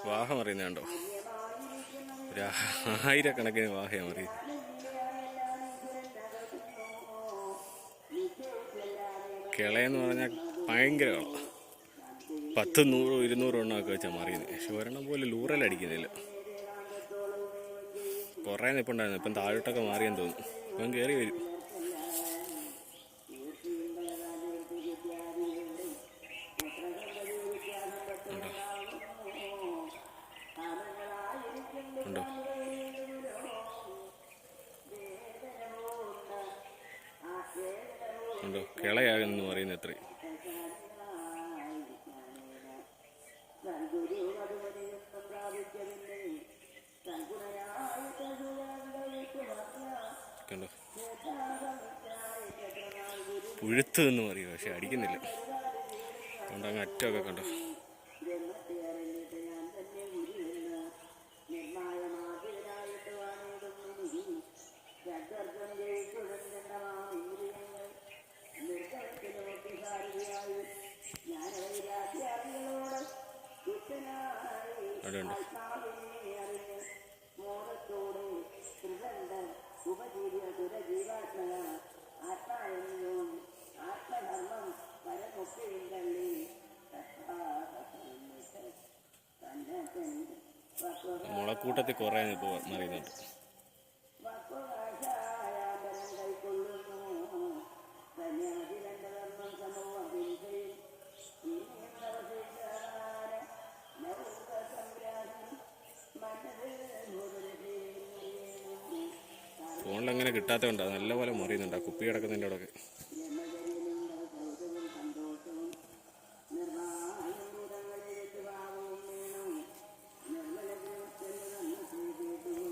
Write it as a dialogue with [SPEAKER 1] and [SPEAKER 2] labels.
[SPEAKER 1] വാഹ മറിയുന്നുണ്ടോ? ഒരു 1000കണക്കിന് വാഹയാണ് മറിയുന്നത്. കിളയെന്ന് പറഞ്ഞാൽ ഭയങ്കര കള. 10, 100, 200 എണ്ണമൊക്കെ വെച്ചാൽ മറിയുന്നത്. പക്ഷെ ഒരെണ്ണം പോലെ ലൂറലടിക്കുന്നില്ല. കുറേ നിൽപ്പുണ്ടായിരുന്നു. ഇപ്പം താഴോട്ടൊക്കെ മാറിയെന്ന് തോന്നുന്നു. ഇപ്പം കയറി വരും. ഉണ്ടോ? ഉണ്ടോ? കിളയാകുന്നു പറയുന്നത് എത്ര? കണ്ടോ? പുഴുത്തു എന്ന് പറയും, പക്ഷെ അടിക്കുന്നില്ല. അതുകൊണ്ട് അങ്ങ് അറ്റമൊക്കെ കണ്ടോ? അവിടെ ഉണ്ട്. മുളക്കൂട്ടത്തിൽ കുറേ ഇപ്പോൾ മറിയുന്നുണ്ട്. ഫോണിലങ്ങനെ കിട്ടാത്തതുകൊണ്ടാണ്. നല്ലപോലെ മറിയുന്നുണ്ട്. ആ കുപ്പി കിടക്കുന്നതിൻ്റെ അവിടെയൊക്കെ.